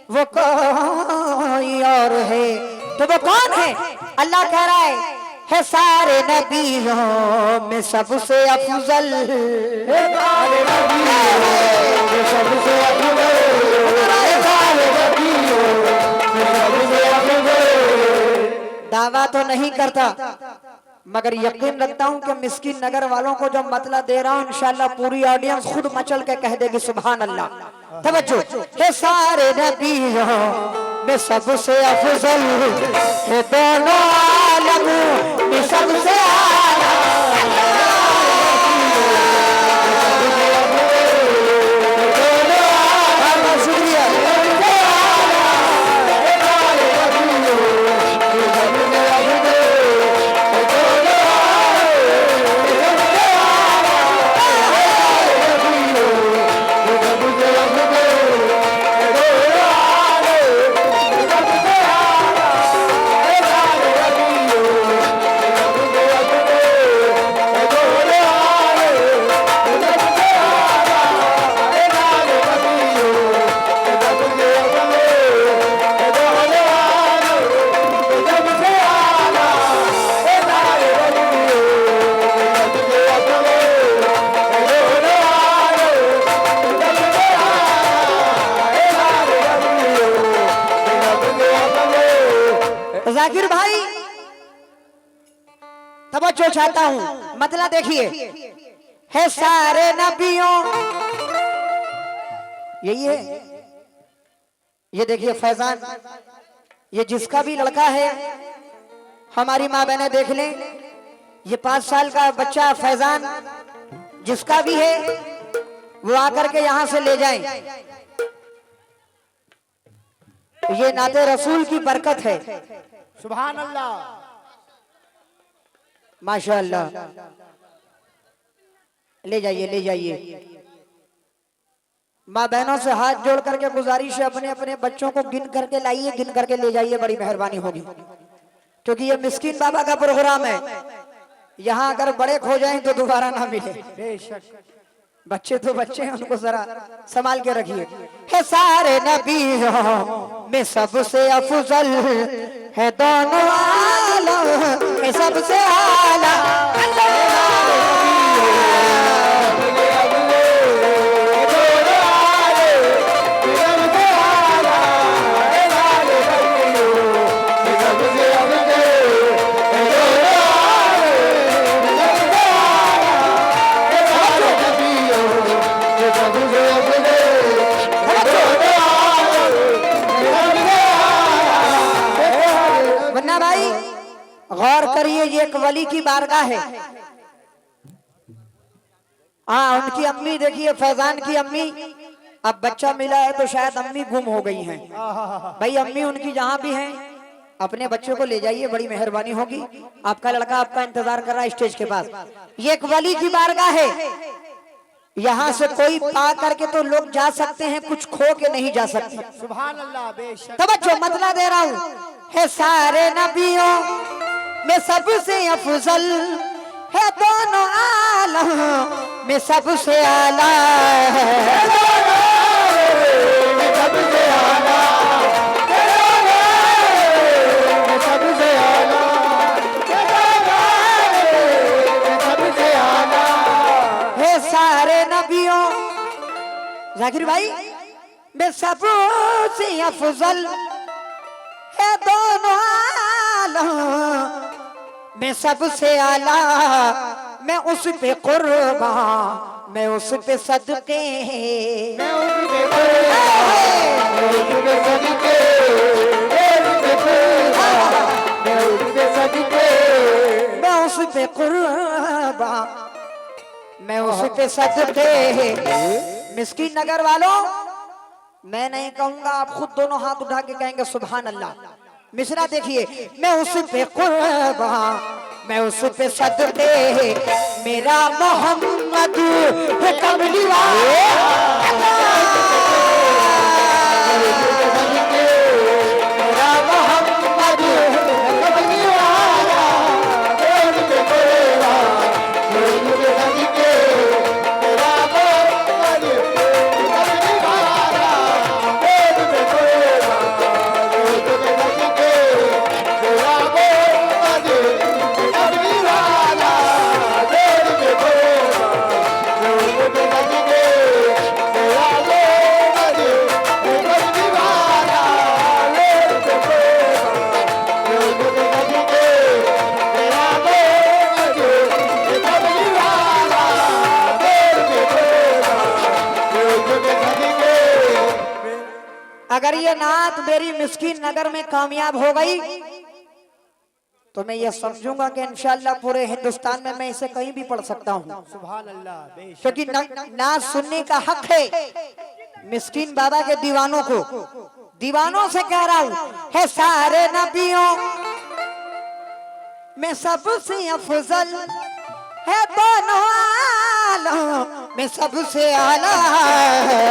वो कोई और है। तो वो कौन है? अल्लाह कह रहा है सारे नबियों में सबसे अफजल, है सारे नबियों में सबसे अफजल, सारे नबियों में सबसे अफजल। दावा तो नहीं करता मगर यकीन रखता हूं कि मिस्किन नगर वालों को जो मतला दे रहा हूं इंशाल्लाह पूरी ऑडियंस खुद मचल के कह देगी सुभान अल्लाह। तवज्जो, हे सारे नबियों में सबसे अफजल, हे दोनों आलम में सबसे आला, जाकिर भाई तवज्जो चाहता हूं, मतलब देखिए, है सारे नबियों, यही है। ये देखिए फैजान, ये जिसका भी लड़का है हमारी माँ बहनें देख लें, ये 5 साल का बच्चा फैजान जिसका भी है वो आकर के यहां से ले जाएं। ये नाते रसूल की बरकत है। सुभान अल्लाह, माशाअल्लाह। ले जाइए, ले जाइए। माँ बहनों से हाथ जोड़ करके गुजारिश है, अपने अपने बच्चों को गिन करके लाइए, गिन करके ले जाइए, बड़ी मेहरबानी होगी। क्योंकि ये मिस्किन बाबा का प्रोग्राम है, यहाँ अगर बड़े खो जाएं तो दोबारा ना मिले। बेशक बच्चे तो बच्चे हैं, उनको जरा संभाल के रखिए। है सारे नबियों में सबसे अफजल, है दोनों आलम में सबसे आला, गौर करिए, ये एक वली की बारगाह है। हाँ, उनकी अम्मी देखिए, फैजान की अम्मी, अब बच्चा मिला है तो शायद अम्मी गुम हो गई हैं। भाई अम्मी उनकी जहां भी हैं अपने बच्चों को ले जाइए, बड़ी मेहरबानी होगी। आपका लड़का आपका इंतजार कर रहा है स्टेज के पास। ये एक वली की बारगाह है, यहाँ से कोई पा करके तो लोग जा सकते हैं, कुछ खो के नहीं जा सकते। सुभान अल्लाह, बेशक। तवज्जो, मतला दे रहा हूँ, है सारे नबियों में सबसे अफजल, है दोनों आलम में सबसे आला, है सारे नबियों, जाकिर भाई, में सबसे अफजल, है दोनों आलम मैं सबसे आला, मैं उस पे कुर्बान, मैं उस पे सदके, मैं उस पे कुर्बान, मैं उस पे सदके। मिस्किन नगर वालों, मैं नहीं कहूंगा, आप खुद दोनों हाथ उठा के कहेंगे सुभान अल्लाह। मिसरा देखिए, मैं उस पे कुर्बान, मैं उस पे सदके, मेरा मोहम्मद है कमली वाला, मेरा मोहम्मद है कमली वाला, अगर ये नात मेरी मिस्कीन नगर में कामयाब हो गई तो मैं ये समझूंगा कि इंशाल्लाह पूरे हिंदुस्तान में मैं इसे कहीं भी पढ़ सकता हूँ, सुभान अल्लाह बेशक क्योंकि नात सुनने का हक है मिस्कीन बाबा के दीवानों को। दीवानों से कह रहा हूँ है सारे नबियों में सबसे अफजल है, दोनों आलम में सबसे आला है,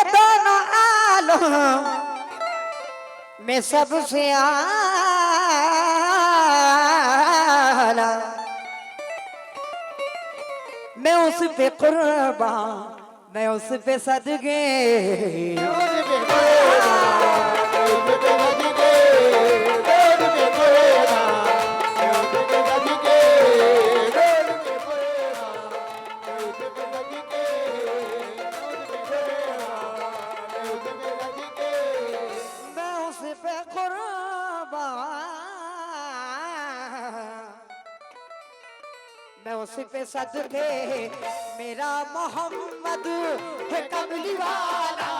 दोनों आलम में सबसे आला। मैं उस पे कुर्बान, मैं उस पे सदके, मैं उस पे कुर्बान, मैं उस पे सदके, मेरा मोहम्मद है कमली वाला।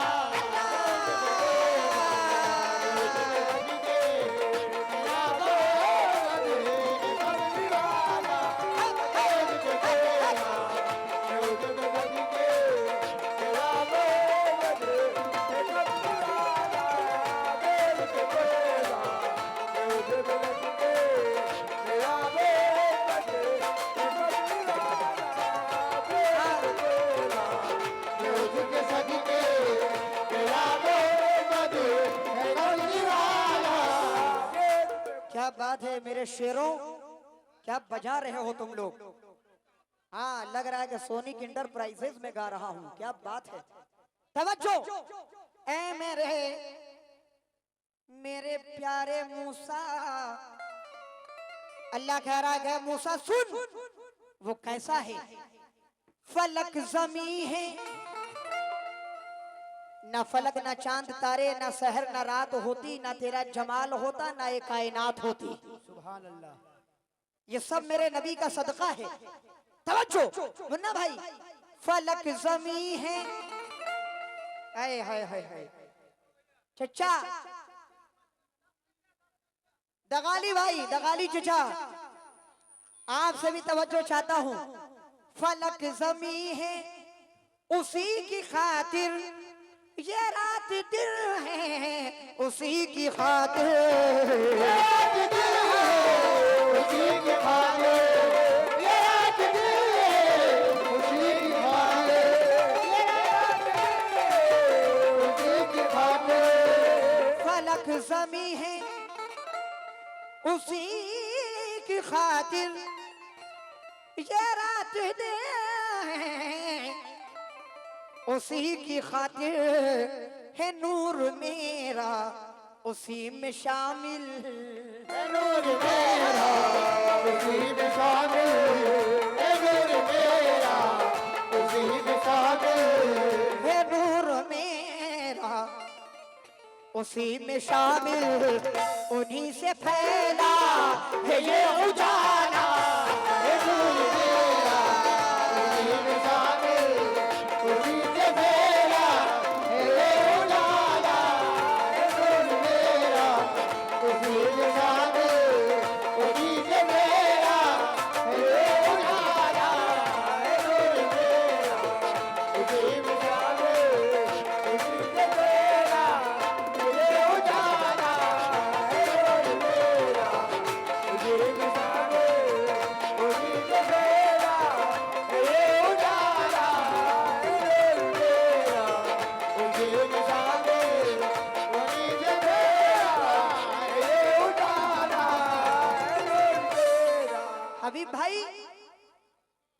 क्या बात है मेरे शेरों, क्या बजा रहे हो तुम लोग। हाँ, लग रहा है कि सोनिक इंटरप्राइजेस में गा रहा हूँ। क्या बात है, तवज्जो। ऐ मेरे प्यारे मूसा, अल्लाह कह रहा है मूसा सुन, वो कैसा है। फलक जमी है, ना फलक ना चांद तारे, ना शहर ना रात होती, ना तेरा जमाल होता, ना ये कायनात होती। सुभान अल्लाह। ये सब मेरे नबी का सदका है। तवज्जो मुन्ना भाई, फलक जमी है, हाय हाय हाय हाय, चचा दगाली भाई, दगाली चचा, आपसे भी तवज्जो चाहता हूँ। फलक जमी है, उसी की खातिर ये रात दिल है, उसी की खातिर रात दिल है, उसी की खातिर ये रात दिल है, उसी की खातिर ये रात दिल है, उसी की खातिर। फलक जमी है, उसी की खातिर ये रात दिल है, उसी की खातिर है नूर मेरा, उसी में शामिल है नूर मेरा, उसी में शामिल है नूर मेरा, उसी में शामिल है नूर मेरा, उसी में शामिल, उन्हीं से फैला है ये उजाला, है नूर मेरा, उसी में शामिल, उसी से फैला है ये उजाला, है नूर मेरा, उसी में शामिल, उसी से फैला है ये उजाला, है नूर मेरा, उसी में शामिल, उसी से फैला है ये उजाला, है नूर मेरा, उसी में शामिल, उसी से फैला है ये उजाला, है नूर मेरा, उसी में शामिल, उसी से फैला है ये उजाला, है नूर मेरा। हबीब भाई,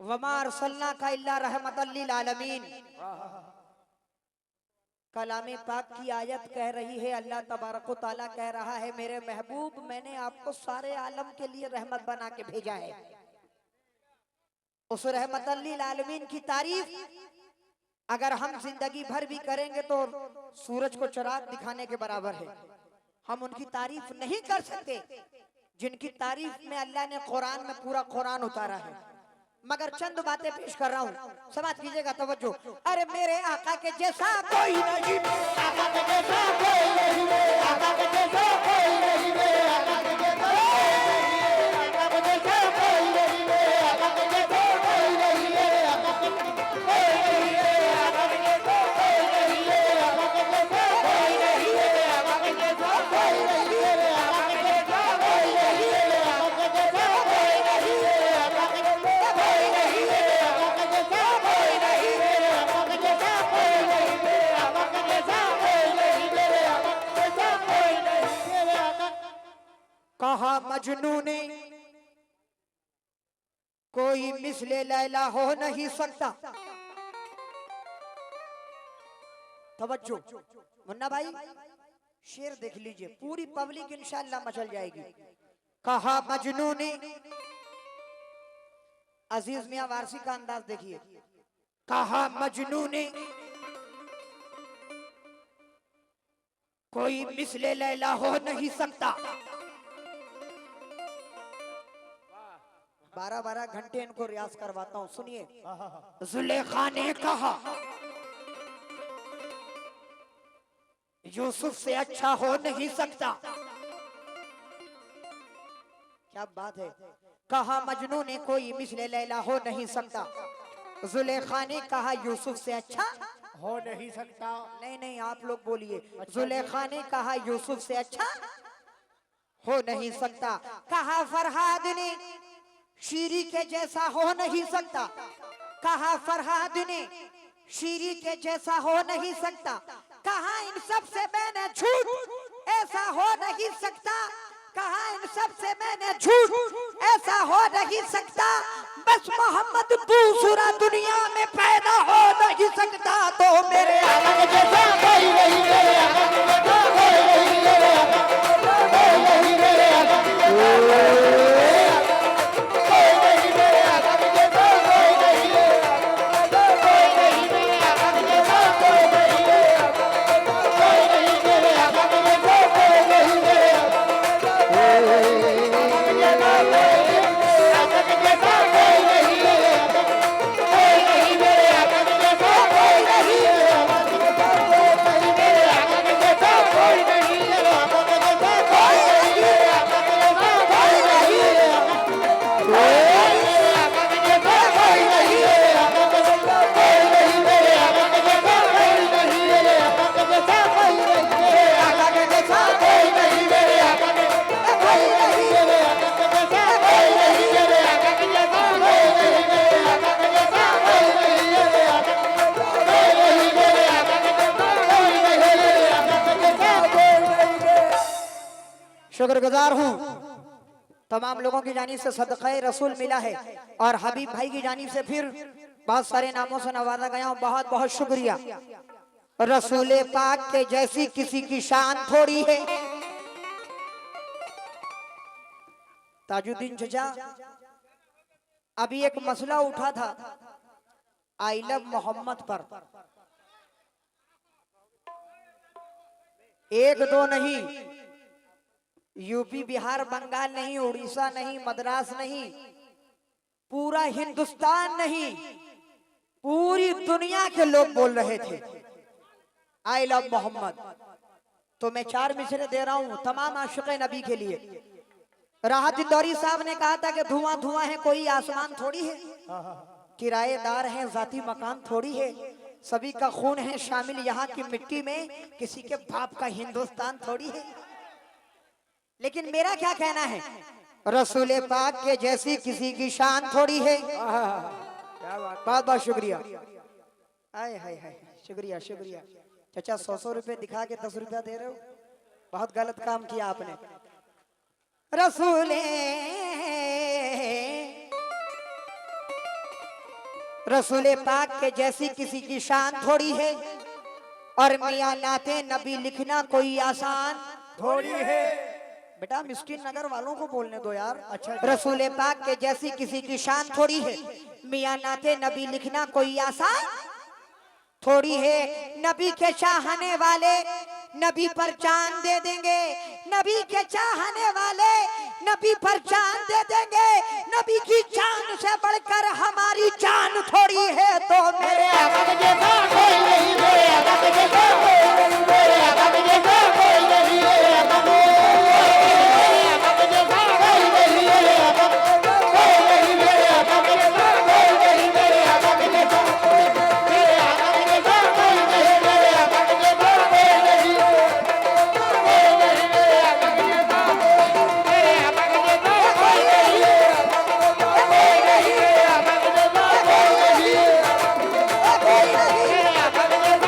वमा अरसलना का इल्ला रहमतल लिल आलमीन, कलाम पाक की आयत कह रही है, अल्लाह तबारक व तआला कह रहा है मेरे महबूब मैंने आपको सारे आलम के लिए रहमत बना के भेजा है। उस रहमतल लिल आलमीन की तारीफ अगर हम जिंदगी भर भी करेंगे तो सूरज को चिराग दिखाने के बराबर है। हम उनकी तारीफ नहीं कर सकते जिनकी तारीफ में अल्लाह ने कुरान में पूरा कुरान उतारा है। मगर चंद बातें पेश कर रहा हूँ, समाज कीजिएगा तवज्जो। अरे मेरे आका के जैसा कोई नहीं, आका के जैसा कोई नहीं, आका के जैसा कोई नहीं, आका के जैसा आका के जैसा कोई नहीं, आका के जैसा कोई नहीं, आका के कोई नहीं, आका के जैसा कोई नहीं, आका के जैसा कोई नहीं, आका के जैसा कोई नहीं, आका के जैसा कोई नहीं, आका के जैसा कोई नहीं, आका के कहा मजनू ने कोई मिसले लैला हो नहीं सकता। तवज्जो मुन्ना भाई, शेर देख लीजिए, पूरी पब्लिक इंशाअल्लाह मचल जाएगी। कहा मजनू ने, अजीज मियां वारसी का अंदाज देखिए। कहा मजनू ने कोई मिसले लैला हो नहीं सकता। 12-12 घंटे इनको रियाज करवाता हूं, सुनिए। जुलेखा ने कहा यूसुफ से अच्छा हो नहीं सकता। क्या बात है। कहा मजनू ने कोई मिसले लैला हो नहीं सकता। जुलेखा ने कहा यूसुफ से अच्छा हो नहीं सकता। नहीं नहीं, आप लोग बोलिए। जुलेखा ने कहा यूसुफ से अच्छा हो नहीं सकता। कहा फरहाद ने शीरी के जैसा हो नहीं सकता। कहा फरहाद ने शीरी के जैसा हो नहीं सकता। कहा इन सब से मैंने झूठ ऐसा हो नहीं सकता। कहा इन सब से मैंने झूठ ऐसा हो नहीं सकता। बस मोहम्मद दूसरा दुनिया में पैदा हो नहीं सकता। तो मेरे आका के जैसा कोई नहीं, मेरे आका के जैसा कोई नहीं, मेरे आका के जैसा कोई नहीं, मेरे आका के जैसा कोई नहीं, मेरे आका के जैसा कोई नहीं, मेरे आका के जैसा कोई नहीं, मेरे आका के जैसा कोई नहीं, मेरे आका शुक्रगुजार हूँ तमाम लोगों की जानिब से सदक़े रसूल मिला है और हबीब भाई की जानिब से फिर बहुत सारे नामों से नवाजा गया हूँ। बहुत बहुत शुक्रिया। रसूल पाक के जैसी किसी की शान थोड़ी है। ताजुद्दीन चचा, अभी एक मसला उठा था आई लव मोहम्मद पर। एक दो नहीं, यूपी बिहार बंगाल नहीं, उड़ीसा नहीं, मद्रास नहीं, पूरा हिंदुस्तान नहीं, पूरी दुनिया के लोग बोल रहे थे आई लव मोहम्मद। तो मैं 4 मिसरे दे रहा हूं तमाम आशिक़े नबी के लिए। राहत इंदौरी साहब ने कहा था कि धुआं धुआं है, कोई आसमान थोड़ी है, किराएदार है, जाती मकान थोड़ी है, सभी का खून है शामिल यहाँ की मिट्टी में, किसी के बाप का हिंदुस्तान थोड़ी है। लेकिन मेरा क्या कहना है, रसूल पाक के जैसी किसी की शान थोड़ी है। बहुत बहुत शुक्रिया। आए हाय हाय, शुक्रिया शुक्रिया। चाचा 100 रुपए दिखा के 10 रुपया दे रहे हो, बहुत गलत काम किया आपने। रसूल पाक के जैसी किसी की शान थोड़ी है और मियां नाते नबी लिखना कोई आसान थोड़ी है। बेटा मिस्किन नगर वालों को बोलने दो यार। अच्छा, रसूल पाक के जैसी किसी की शान थोड़ी है, मियां नाते नबी लिखना कोई आसान थोड़ी है। नबी के चाहने वाले नबी पर चांद दे देंगे, नबी के चाहने वाले नबी पर जान दे देंगे। नबी की जान से बढ़कर हमारी जान थोड़ी है। तो मेरे आका के जैसा कोई नहीं, मेरे आका के जैसा कोई नहीं, मेरे आका के जैसा कोई नहीं, मेरे आका के जैसा कोई नहीं, मेरे आका कोई नहीं, मेरे आका के जैसा कोई नहीं, मेरे आका के जैसा, मेरे आका के जैसा कोई नहीं, मेरे आका के जैसा कोई नहीं, कोई नहीं, मेरे आका के जैसा, मेरे आका के जैसा कोई नहीं, कोई नहीं, मेरे आका के जैसा कोई नहीं, कोई नहीं, मेरे आका के जैसा कोई नहीं,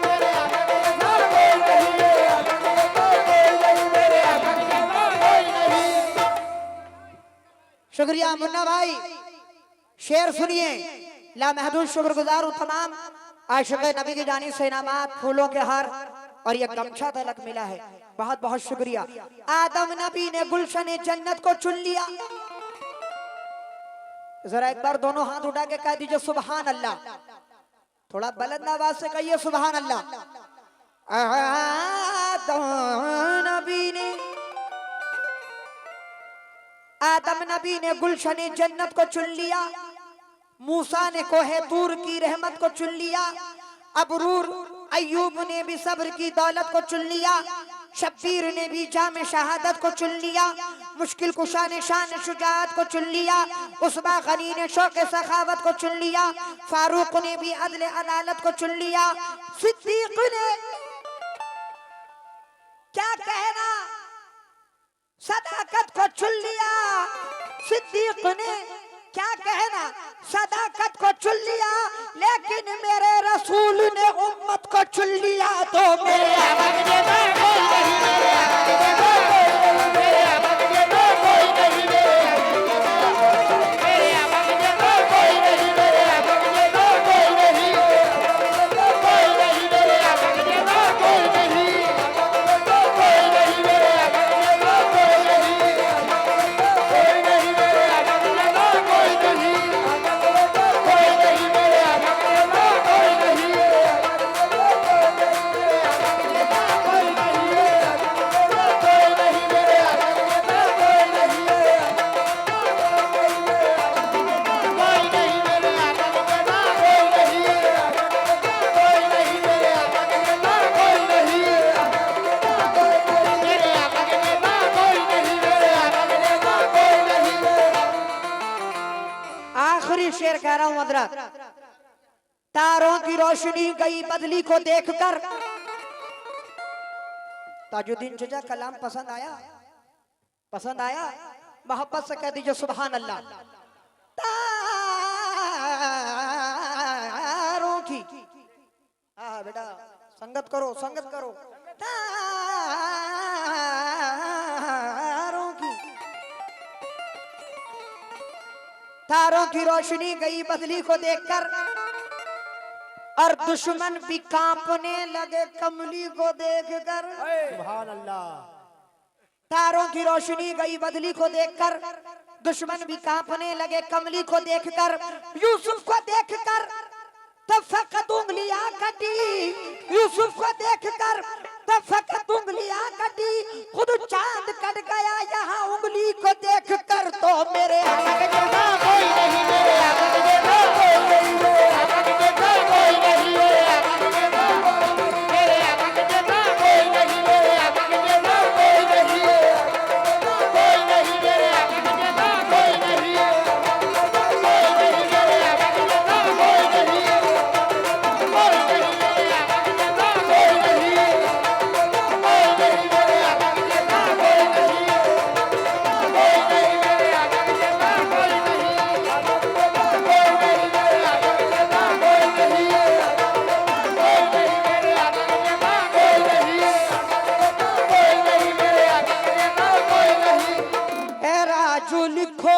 मेरे आका के जैसा कोई नहीं, मेरे आका के जैसा कोई नहीं, मेरे आका के जैसा कोई नहीं। शुक्रिया। शुक्रिया मुन्ना भाई, शेर सुनिए। लामहदूद शुक्रगुजार हूँ तमाम आशिक़ नबी की जानिब से इनामात, फूलों के हार और ये गमछा तलक मिला है। बहुत बहुत शुक्रिया। आदम नबी ने गुलशन जन्नत को चुन लिया। जरा एक बार दोनों हाथ उठा के कह दीजिए सुभान अल्लाह। थोड़ा बुलंद आवाज से कहिए सुभान अल्लाह। आदम नबी ने गुलशन जन्नत को चुन लिया। मूसा ने कोहे तूर की रहमत को चुन लिया। अबरूर अय्यूब ने भी सब्र की दौलत को चुन लिया। शब्बीर ने भी जाम शहादत को चुन लिया। मुश्किल कुशा ने शान शुजाअत को चुन लिया। उस्मा गनी ने शौक सखावत को चुन लिया। फारूक ने भी अदल अदालत को चुन लिया। सिद्दीक ने क्या कहना, सदाकत को चुन लिया। सिद्दीक ने क्या कहना, सदाकत को चुन लिया। लेकिन मेरे रसूल ने उम्मत को चुन लिया। तो मेरे आका के जैसा कोई नहीं, मेरे आका के जैसा कोई नहीं, मेरे आका के जैसा कोई नहीं, मेरे आका के जैसा कोई नहीं, मेरे आका के जैसा कोई नहीं, कोई नहीं, मेरे आका के जैसा कोई नहीं, कोई नहीं, मेरे आका के जैसा कोई नहीं, कोई नहीं, मेरे आका के जैसा कोई नहीं, कोई नहीं, मेरे आका के जैसा कोई नहीं, आखिरी शेर कह रहा हूं हजरत। तारों की रोशनी गई बदली को देखकर। ताजुद्दीन चचा कलाम पसंद आया? पसंद आया? मोहब्बत से कह दीजिए सुभान अल्लाह। तारों की, हाँ बेटा संगत करो, संगत करो। तारों की रोशनी गई बदली को देखकर और दुश्मन भी कांपने लगे कमली को देखकर। सुभान अल्लाह। तारों की रोशनी गई बदली को देखकर दुश्मन भी कांपने लगे कमली को देखकर। यूसुफ को देखकर तो फकत उंगलियां कटी। यूसुफ को देखकर तो फकत उंगलियां कटी। खुद चांद कट गया यहाँ उंगली को देखकर। तो मेरे आका के जैसा कोई नहीं, मेरे आका के जैसा कोई नहीं, मेरे आका के जैसा कोई नहीं, मेरे आका के जैसा, मेरे आका के जैसा कोई नहीं, मेरे आका के जैसा कोई नहीं, कोई नहीं, मेरे आका के जैसा कोई नहीं, कोई नहीं, मेरे आका के जैसा कोई नहीं, कोई नहीं, मेरे आका के जैसा कोई नहीं, कोई नहीं, मेरे आका के जैसा कोई नहीं, कोई नहीं, मेरे आका के जैसा कोई नहीं, कोई नहीं, मेरे आका के जैसा कोई नहीं, कोई नहीं, मेरे आका के जैसा कोई नहीं, कोई नहीं, मेरे आका के जैसा कोई नहीं। ए राजू लिखो,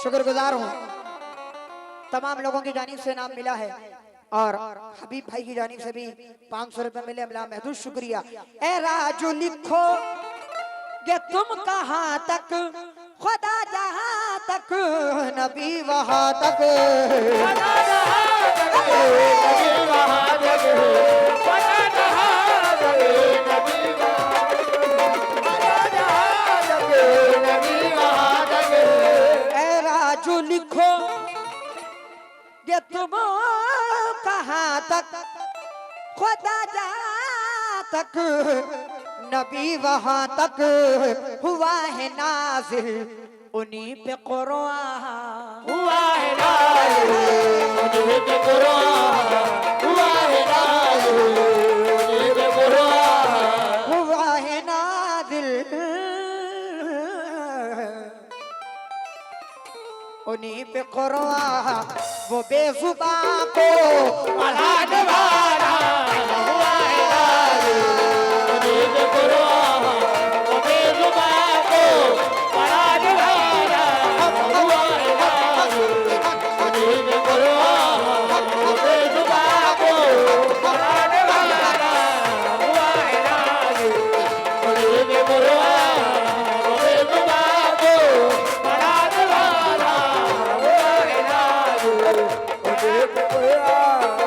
शुक्रगुजार हूँ। तमाम लोगों की जानिब से नाम मिला है और हबीब भाई की जानिब से भी 500 रुपए मिले। अल्लाह महदूद शुक्रिया। ए राजू लिखो कि तुम कहाँ तक, खुदा जहाँ तक, नबी वहाँ तक, ए राजू लिखो कि तुम कहाँ तक, खुदा जहाँ तक, नबी वहाँ तक, हुआ है नाज़िल उन्हीं पे कुरान, हुआ है नाज़िल उन्हीं पे कुरान, हुआ है नाज़िल उन्हीं पे कुरान, हुआ है नाज़िल उन्हीं पे कुरान। वो बेज़ुबान को पढ़ाने वाला, हुआ है नाज़िल उन्हीं पे कुरान, वो बेज़ुबान को पढ़ाने वाला, हुआ है नाज़िल उन्हीं पे कुरान, वो बेज़ुबान को पढ़ाने वाला, हुआ है नाज़िल उन्हीं पे कुरान, वो बेज़ुबान को पढ़ाने वाला, हुआ है नाज़िल उन्हीं पे कुरान।